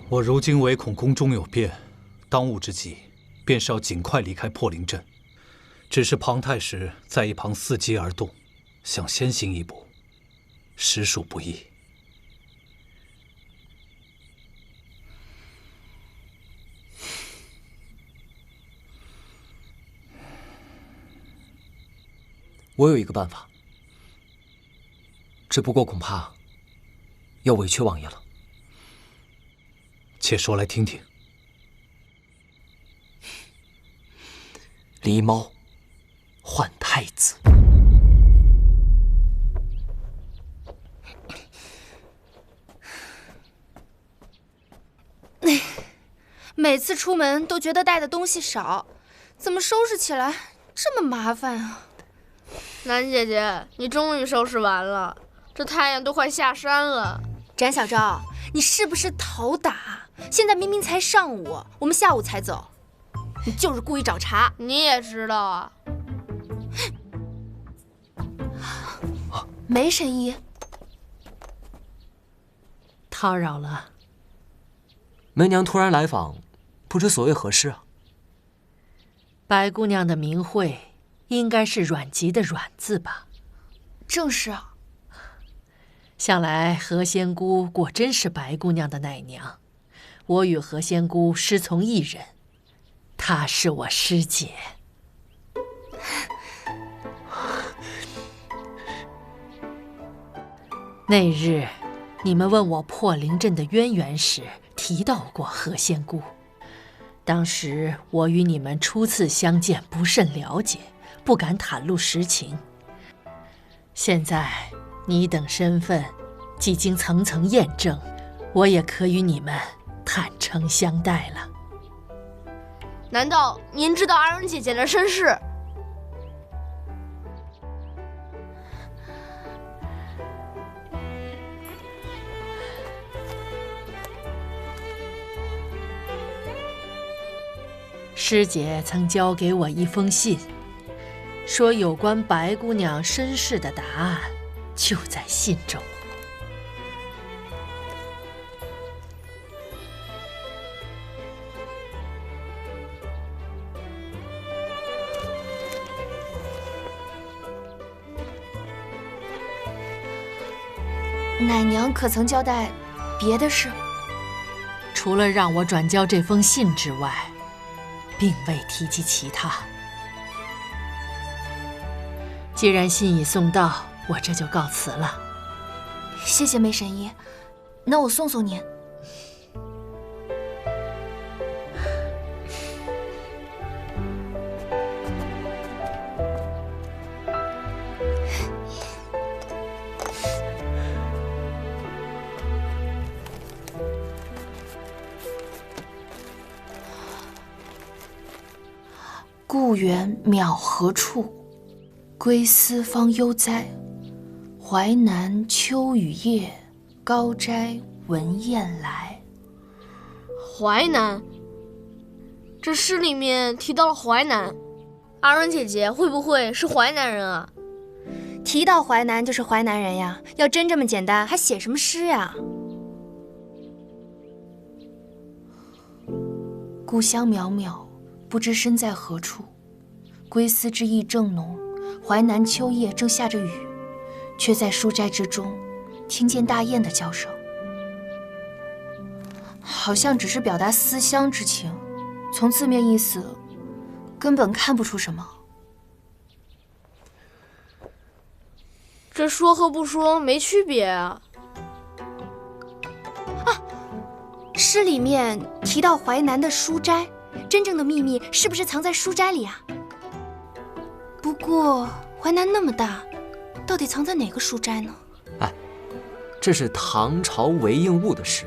我如今唯恐宫中有变，当务之急便是要尽快离开破灵镇。只是庞太师在一旁伺机而动，想先行一步，实属不易。我有一个办法，只不过恐怕要委屈王爷了。且说来听听。狸猫换太子。每次出门都觉得带的东西少，怎么收拾起来这么麻烦啊？南姐姐，你终于收拾完了，这太阳都快下山了。展小昭，你是不是头大？现在明明才上午，我们下午才走，你就是故意找茬。你也知道啊。梅神医，叨扰了。梅娘突然来访，不知所谓何事啊？白姑娘的名讳应该是阮籍的阮字吧？正是啊。想来何仙姑果真是白姑娘的奶娘，我与何仙姑师从一人，她是我师姐。那日你们问我破灵阵的渊源时，提到过何仙姑。当时我与你们初次相见，不甚了解，不敢袒露实情。现在你等身份既经层层验证，我也可与你们坦诚相待了。难道您知道阿仁姐姐的身世？师姐曾交给我一封信，说有关白姑娘身世的答案就在信中。奶娘可曾交代别的事？除了让我转交这封信之外，并未提及其他。既然信已送到，我这就告辞了。谢谢梅神医，那我送送您。故园渺何处，归思方悠哉。淮南秋雨夜，高斋闻雁来。淮南，这诗里面提到了淮南，阿仁姐姐会不会是淮南人啊？提到淮南就是淮南人呀，要真这么简单，还写什么诗呀？故乡渺渺，不知身在何处。归思之意正浓，淮南秋夜正下着雨，却在书斋之中听见大雁的叫声，好像只是表达思乡之情，从字面意思根本看不出什么。这说和不说没区别啊！诗里面提到淮南的书斋，真正的秘密是不是藏在书斋里啊？不过淮南那么大，到底藏在哪个书斋呢？哎，这是唐朝韦应物的诗，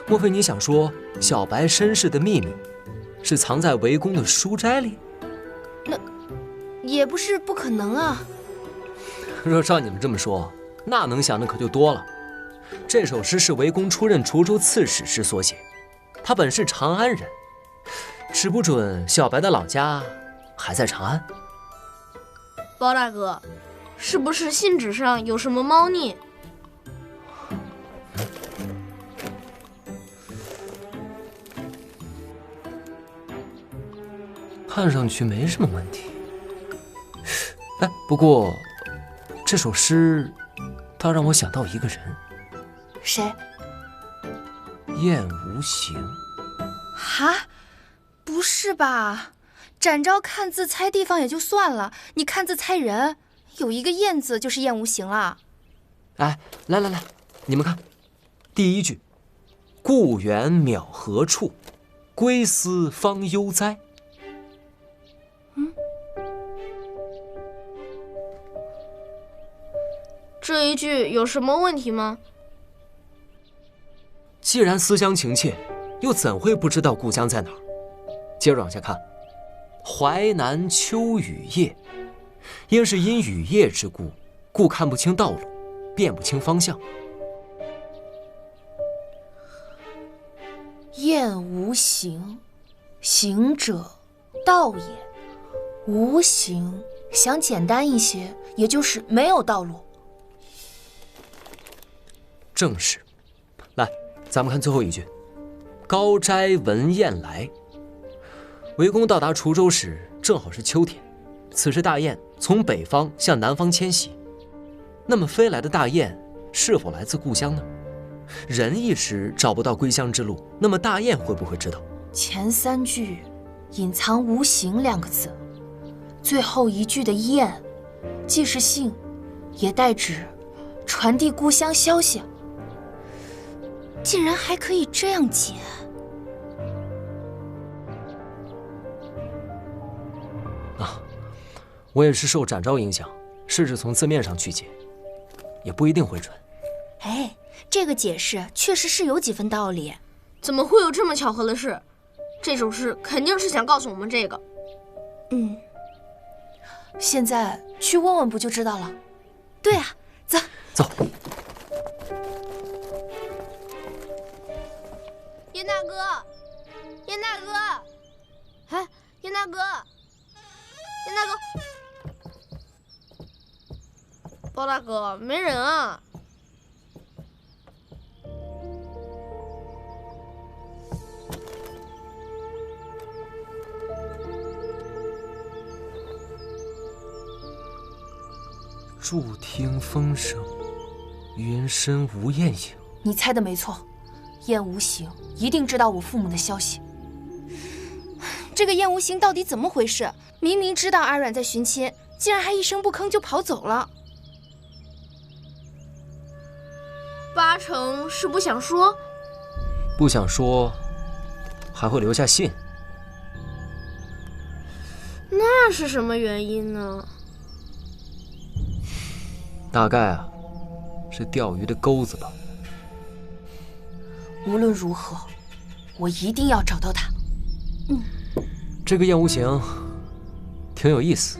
莫非你想说小白身世的秘密是藏在韦公的书斋里？那也不是不可能啊。若照你们这么说，那能想的可就多了。这首诗是韦公出任滁州刺史时所写，他本是长安人，只不准小白的老家还在长安。包大哥，是不是信纸上有什么猫腻？看上去没什么问题。哎，不过这首诗，它让我想到一个人。谁？燕无形。哈？不是吧？展昭看字猜地方也就算了，你看字猜人，有一个燕字就是燕无形了。哎，来，你们看，第一句，故园渺何处，归思方悠哉。这一句有什么问题吗？既然思乡情切，又怎会不知道故乡在哪儿？接着往下看，淮南秋雨夜，因是因雨夜之故，故看不清道路，辨不清方向。燕无形，行者道也。无形，想简单一些，也就是没有道路。正是。来，咱们看最后一句，高斋闻雁来。韦公到达滁州时，正好是秋天，此时大雁从北方向南方迁徙。那么飞来的大雁是否来自故乡呢？人一时找不到归乡之路，那么大雁会不会知道？前3句隐藏无形2个字，最后一句的雁，既是信，也代指传递故乡消息。竟然还可以这样解。我也是受展昭影响，试着从字面上去解，也不一定会准。哎，这个解释确实是有几分道理。怎么会有这么巧合的事？这首诗肯定是想告诉我们这个。现在去问问不就知道了？对啊，走。燕大哥，燕大哥，哎，燕大哥，燕大哥，包大哥，没人啊！驻听风声，云深无雁影。你猜的没错，燕无形一定知道我父母的消息。这个燕无形到底怎么回事？明明知道阿阮在寻亲，竟然还一声不吭就跑走了。八成是不想说，不想说，还会留下信。那是什么原因呢？大概是钓鱼的钩子吧。无论如何，我一定要找到他。这个燕无形挺有意思，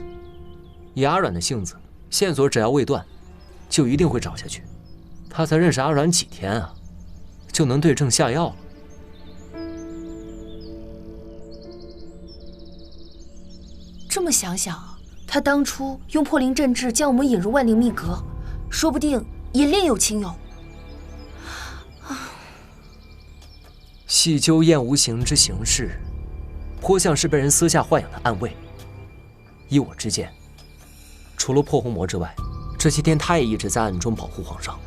以阿阮的性子，线索只要未断，就一定会找下去。他才认识阿阮几天啊，就能对症下药了。这么想想，他当初用破灵阵制将我们引入万灵密阁，说不定也另有情由。细究燕无形之行事，颇像是被人私下豢养的暗卫。依我之见，除了破红魔之外，这些天他也一直在暗中保护皇上。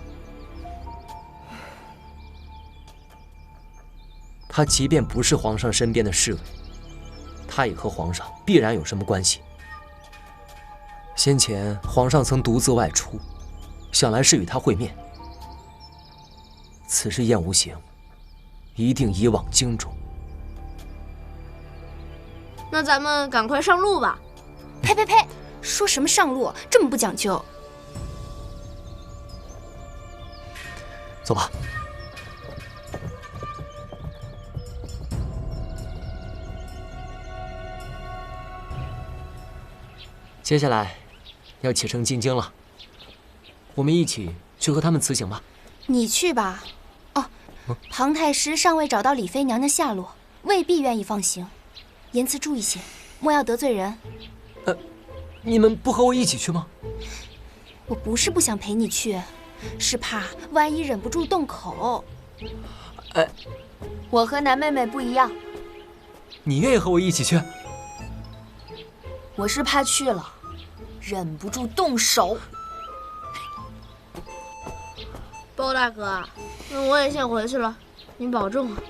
他即便不是皇上身边的侍卫，他也和皇上必然有什么关系。先前皇上曾独自外出，想来是与他会面。此时燕无形一定已往京中。那咱们赶快上路吧。呸！说什么上路，这么不讲究。走吧。接下来要启程进京了，我们一起去和他们辞行吧。你去吧。哦，庞太师尚未找到李妃娘的下落，未必愿意放行，言辞注意些，莫要得罪人。你们不和我一起去吗？我不是不想陪你去，是怕万一忍不住动口。我和南妹妹不一样。你愿意和我一起去？我是怕去了，忍不住动手。包大哥，那我也先回去了，您保重啊。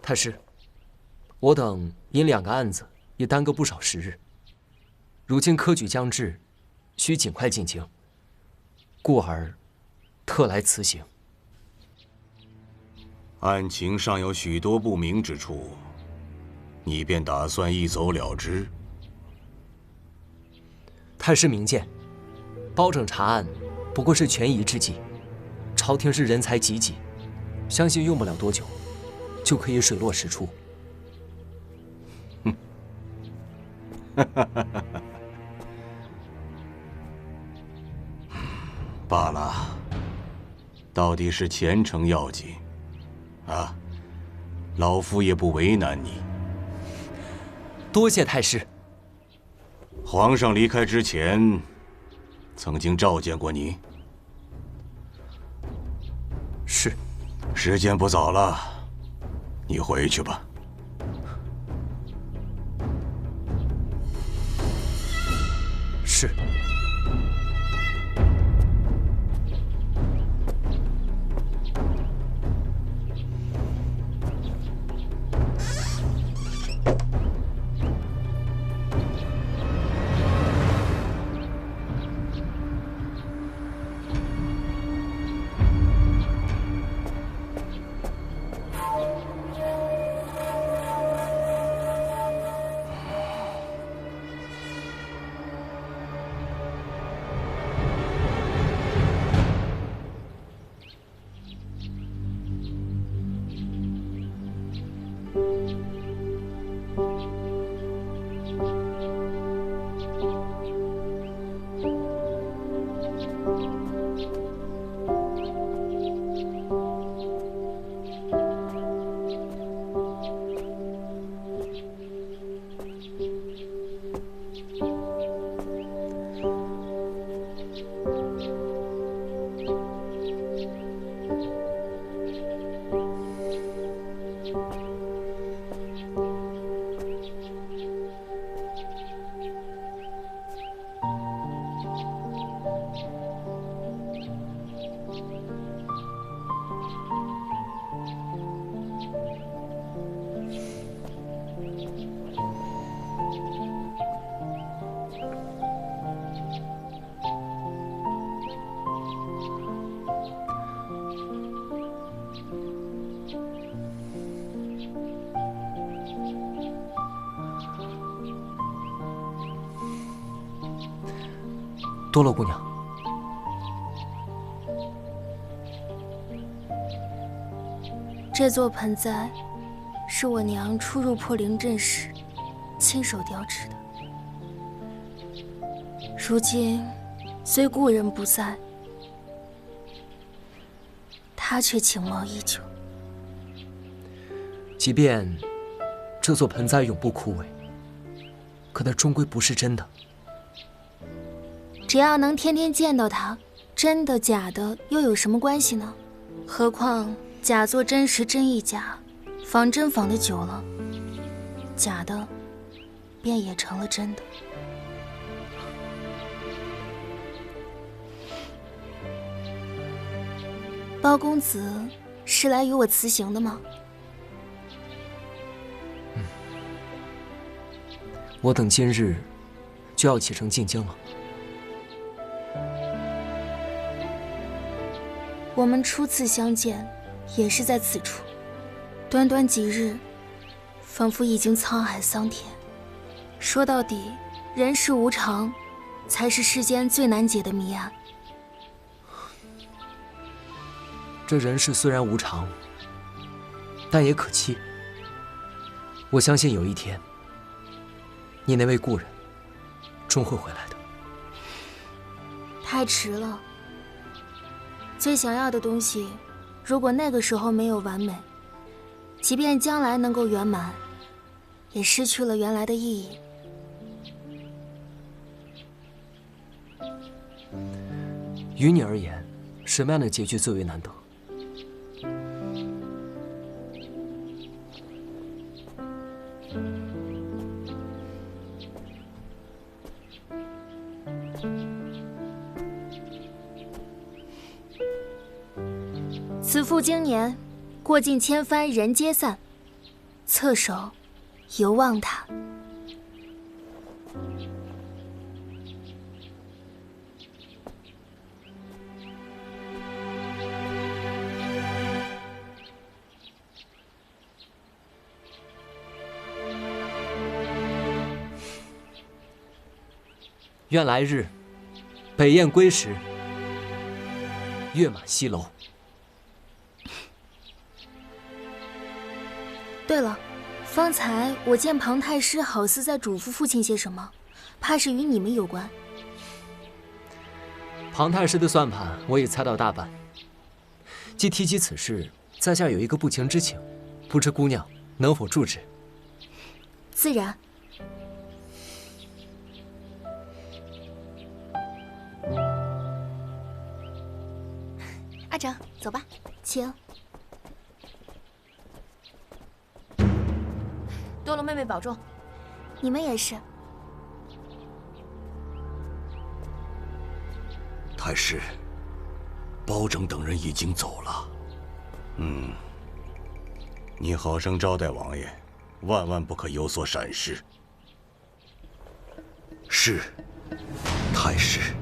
太师，我等因2个案子也耽搁不少时日，如今科举将至，需尽快进京，故而特来辞行。案情尚有许多不明之处，你便打算一走了之？太师明鉴，包拯查案不过是权宜之计，朝廷是人才济济，相信用不了多久，就可以水落石出。罢了，到底是前程要紧啊！老夫也不为难你。多谢太师。皇上离开之前，曾经召见过你。是。时间不早了，你回去吧。是。多罗姑娘，这座盆栽是我娘初入破灵阵时亲手雕制的。如今虽故人不在，她却情貌依旧。即便这座盆栽永不枯萎，可那终归不是真的。只要能天天见到它，真的假的又有什么关系呢？何况假作真时真亦假，仿真仿的久了，假的便也成了真的。包公子是来与我辞行的吗？我等今日就要启程进京了。我们初次相见，也是在此处，短短几日，仿佛已经沧海桑田。说到底，人世无常，才是世间最难解的谜案。这人世虽然无常，但也可期。我相信有一天，你那位故人终会回来的。太迟了。最想要的东西，如果那个时候没有完美，即便将来能够圆满，也失去了原来的意义。于你而言，什么样的结局最为难得？此父经年，过尽千帆人皆散，侧手犹望他。愿来日，北雁归时，月满西楼。对了，方才我见庞太师好似在嘱咐父亲些什么，怕是与你们有关。庞太师的算盘我已猜到大半。既提及此事，在下有一个不情之请，不知姑娘能否助之？自然。阿整，走吧，请。多罗妹妹保重，你们也是。太师，包拯等人已经走了。你好生招待王爷，万万不可有所闪失。是，太师。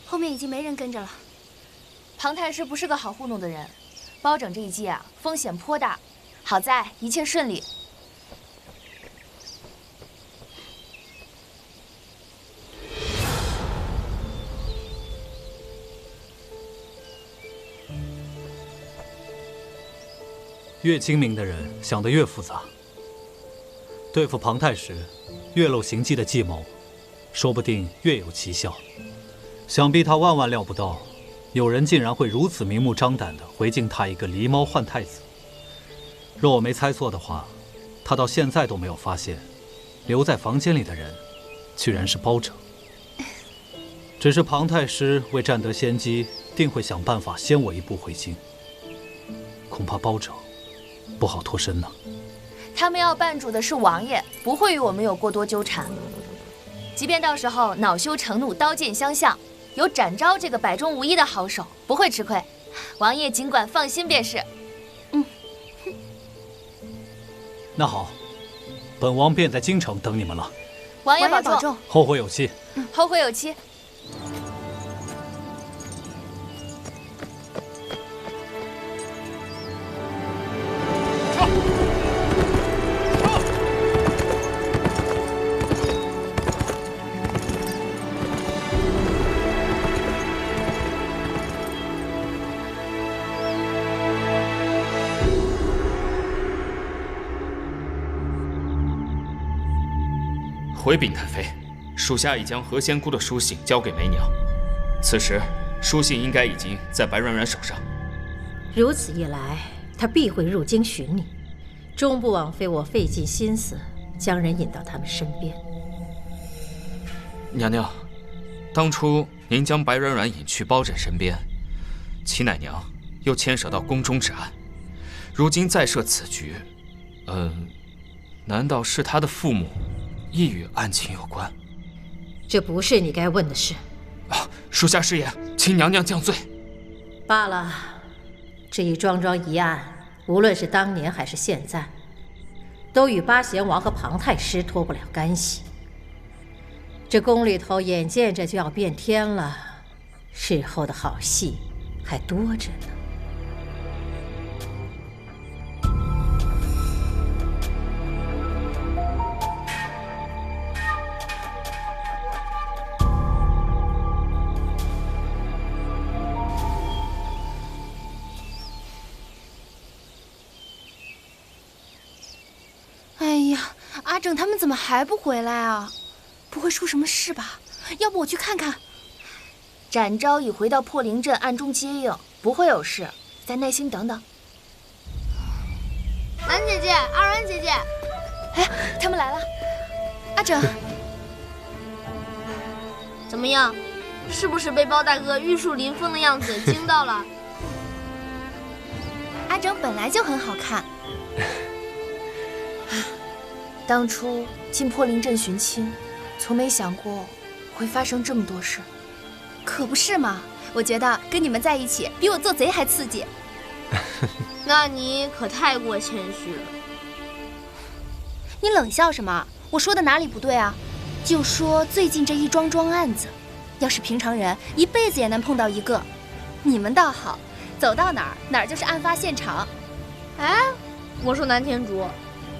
后面已经没人跟着了。庞太师不是个好糊弄的人，包拯这一计啊，风险颇大。好在一切顺利。越精明的人想得越复杂。对付庞太师，越露行迹的计谋，说不定越有奇效。想必他万万料不到，有人竟然会如此明目张胆地回敬他一个狸猫换太子。若我没猜错的话，他到现在都没有发现，留在房间里的人，居然是包拯。只是庞太师为占得先机，定会想办法先我一步回京。恐怕包拯不好脱身呢。他们要办主的是王爷，不会与我们有过多纠缠。即便到时候恼羞成怒，刀剑相向，有展昭这个百中无一的好手，不会吃亏。王爷尽管放心便是。那好，本王便在京城等你们了。王爷保重，后会有期。后会有期。回禀太妃，属下已将何仙姑的书信交给梅娘，此时书信应该已经在白软软手上。如此一来，他必会入京寻你，终不枉费我费尽心思将人引到他们身边。娘娘，当初您将白软软引去包拯身边，齐奶娘又牵涉到宫中之案，如今再设此局，难道是他的父母亦与案情有关？这不是你该问的事。属下失言，请娘娘降罪。罢了，这一桩桩疑案，无论是当年还是现在，都与八贤王和庞太师脱不了干系。这宫里头眼见着就要变天了，日后的好戏还多着呢。阿整他们怎么还不回来啊？不会出什么事吧？要不我去看看。展昭已回到破灵镇暗中接应，不会有事，再耐心等等。兰姐姐，阿软姐姐，哎，他们来了。阿整，怎么样？是不是被包大哥玉树临风的样子惊到了？阿整本来就很好看。当初进破灵镇寻亲，从没想过会发生这么多事。可不是嘛，我觉得跟你们在一起比我做贼还刺激。那你可太过谦虚了。你冷笑什么？我说的哪里不对啊？就说最近这一桩桩案子，要是平常人一辈子也难碰到一个，你们倒好，走到哪儿哪儿就是案发现场。哎，我说南天竺，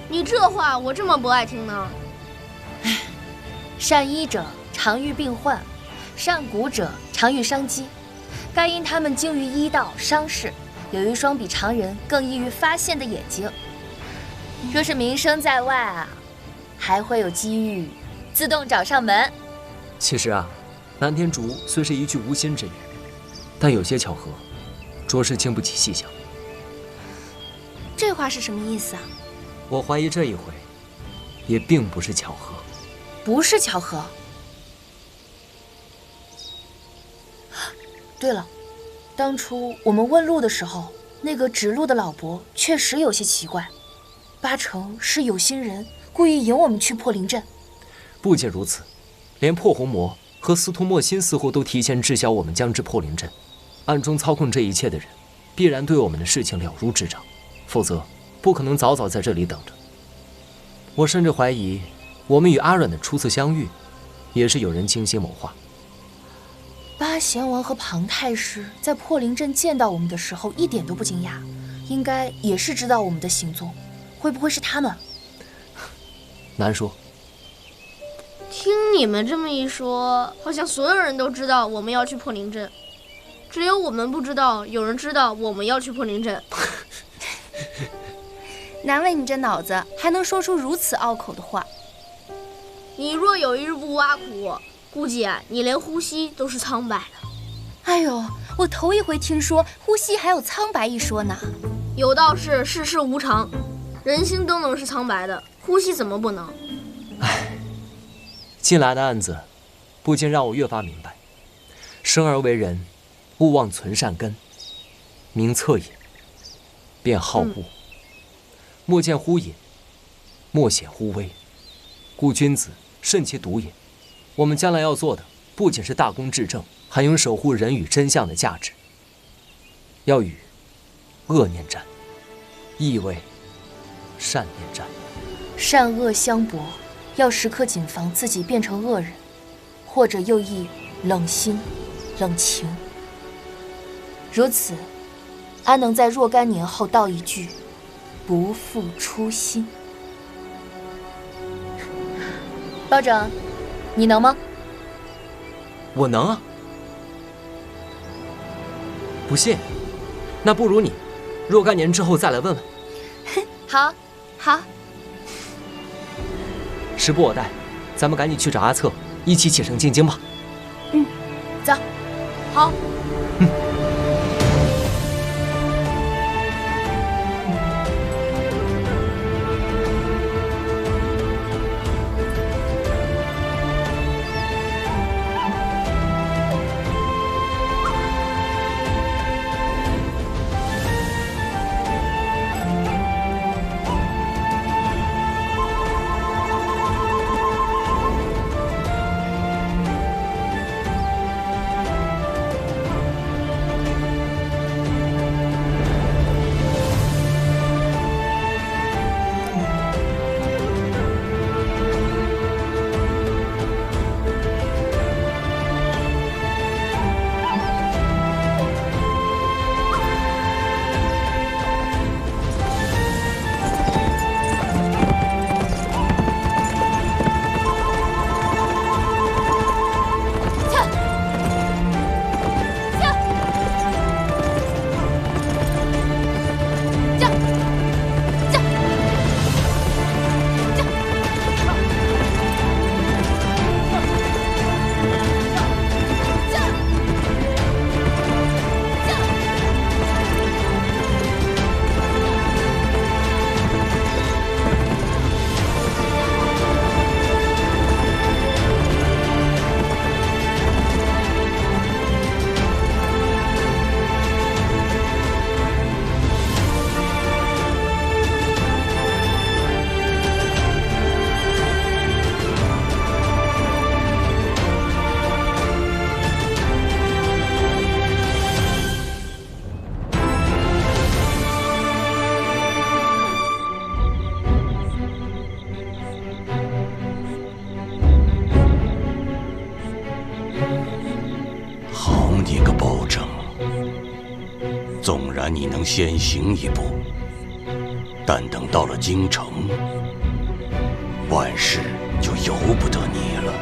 你这话我这么不爱听呢。善医者常遇病患，善蛊者常遇商机。该因他们精于医道商事，有一双比常人更易于发现的眼睛。若是名声在外啊，还会有机遇自动找上门。其实啊，南天竺虽是一句无心之语，但有些巧合，着实经不起细想。这话是什么意思啊？我怀疑这一回，也并不是巧合。不是巧合。对了，当初我们问路的时候，那个指路的老伯确实有些奇怪，八成是有心人故意引我们去破灵镇。不仅如此，连破红魔和司徒莫心似乎都提前知晓我们将至破灵镇，暗中操控这一切的人，必然对我们的事情了如指掌，否则不可能早早在这里等着。我甚至怀疑，我们与阿软的初次相遇，也是有人精心谋划。八贤王和庞太师在破灵镇见到我们的时候，一点都不惊讶，应该也是知道我们的行踪。会不会是他们？难说。听你们这么一说，好像所有人都知道我们要去破灵镇，只有我们不知道有人知道我们要去破灵镇。难为你这脑子，还能说出如此拗口的话。你若有一日不挖苦，估计啊，你连呼吸都是苍白的。哎呦，我头一回听说呼吸还有苍白一说呢。有道是世事无常，人心都能是苍白的，呼吸怎么不能？唉，近来的案子，不禁让我越发明白：生而为人，勿忘存善根。明恻隐，便好恶；莫见乎隐，莫显乎微。故君子慎其独也。我们将来要做的，不仅是大公至正，还有守护人与真相的价值。要与恶念战，亦为善念战。善恶相搏，要时刻谨防自己变成恶人，或者又易冷心、冷情。如此，安能在若干年后道一句“不负初心”？包拯，你能吗？我能啊。不信，那不如你，若干年之后再来问问。好，好。时不我待，咱们赶紧去找阿策，一起启程进京吧。走。好。纵然你能先行一步，但等到了京城，万事就由不得你了。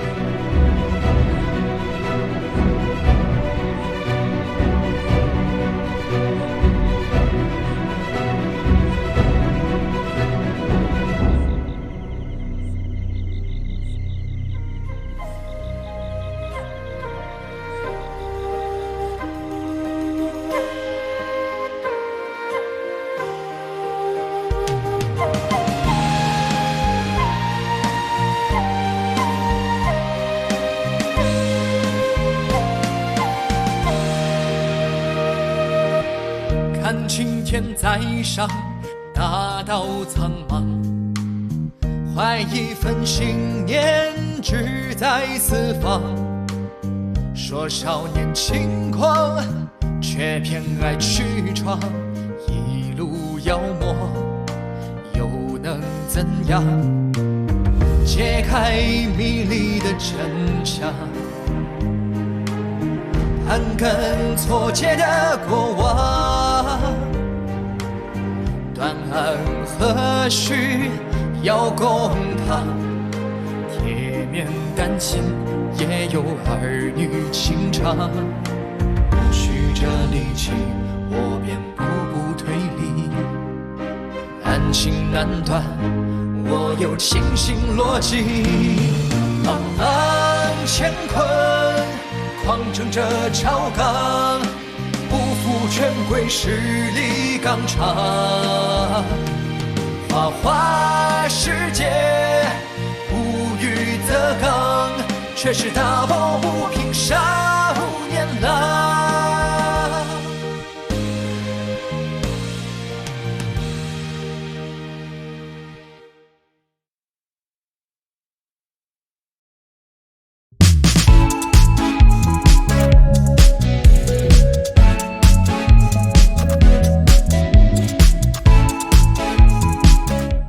看青天在上，大道苍茫，怀一份信念，志在四方。说少年轻狂，却偏爱去闯，一路妖魔，又能怎样？揭开迷离的真相，盘根错节的过往，断案何须要公堂？铁面丹青也有儿女情长，蓄着力气，我便步步推理，案情难断，我有清醒逻辑。茫茫乾坤，狂争着朝纲，不负权贵势力纲常。花花世界，无欲则刚，却是大抱不平伤。